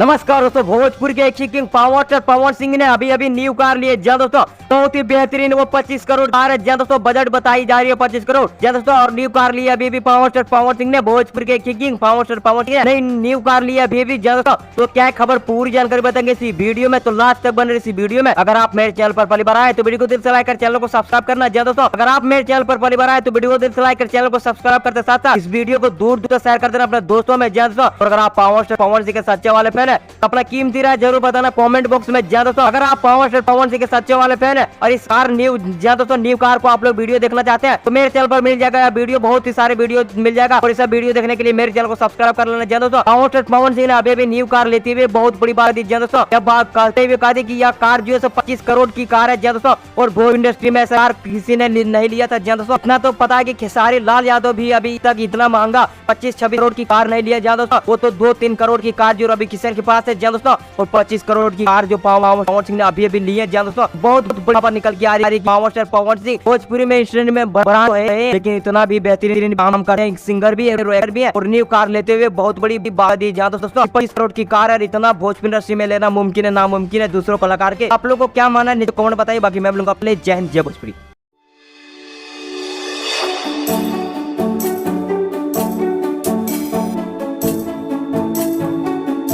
नमस्कार दोस्तों, भोजपुर के king power star Pawan Singh ने अभी न्यू कार लिए। जी दोस्तों, बहुत ही बेहतरीन वो 25 करोड़ कार है। जी दोस्तों, बजट बताई जा रही है 25 करोड़। जी दोस्तों, और न्यू कार लिए अभी पावर स्टार पवन सिंह ने। भोजपुर के king power star Pawan Singh ने न्यू कार लिया अभी। जी दोस्तों, तो क्या खबर पूरी जानकारी बताएंगे इसी वीडियो में, तो लास्ट तक बन रही इसी वीडियो में। अगर आप मेरे चैनल पर पहली बार आए तो वीडियो को दिल से लाइक कर चैनल को सब्सक्राइब करना। जी दोस्तों, अगर आप मेरे चैनल पर पहली बार आए तो वीडियो को दिल से लाइक कर चैनल को सब्सक्राइब करते साथ साथ इस वीडियो को दूर दूर तक शेयर कर देना अपने दोस्तों में। जी दोस्तों, और अगर आप पावर स्टार पवन सिंह के सच्चे वाले फैन है तो अपना कीमती राय जरूर बताना कमेंट बॉक्स में। जी दोस्तों, अगर आप पावर स्टार पवन सिंह के सच्चे वाले फैन है और इस कार न्यू दोस्तों न्यू कार को आप लोग वीडियो देखना चाहते हैं तो मेरे चैनल पर मिल जाएगा वीडियो, बहुत ही सारे वीडियो मिल जाएगा। और इस वीडियो देखने के लिए मेरे चैनल को सब्सक्राइब कर लेना। जी दोस्तों, पावर स्टार पवन सिंह ने अभी नहीं कार लेते हुए बहुत बड़ी बात दी। जी दोस्तों, जब बात करते हुए कहा कि यह कार जो है 25 करोड़ की कार है। जी दोस्तों, और भोज इंडस्ट्री में ऐसा कार किसी ने नहीं लिया था। जी दोस्तों, इतना तो पता है कि खेसारी लाल यादव भी अभी तक इतना महंगा 25-26 करोड़ की कार नहीं लिया। जी दोस्तों, वो तो 2-3 करोड़ की कार जो रवि किशन के पास है। जी दोस्तों, और 25 करोड़ की कार जो पवन सिंह ने अभी ली है। जी दोस्तों, बहुत बड़ा निकल के आ रही है पावर स्टार पवन सिंह। भोजपुरी में इंडस्ट्री में बड़ा है, लेकिन इतना भी बेहतरीन काम कर रहे हैं, सिंगर भी है, रैपर भी है, और न्यू कार लेते हुए बहुत बड़ी बात दी। जहाँ दोस्तों 25 करोड़ की कार है, इतना भोजपुरी इंडस्ट्री में लेना मुमकिन है नामुमकिन है दूसरों कलाकार के। आप लोगों को क्या मानना है नीचे कमेंट बताइए। बाकी मैं बोलूंगा अपने जय हिंद जय भोजपुरी।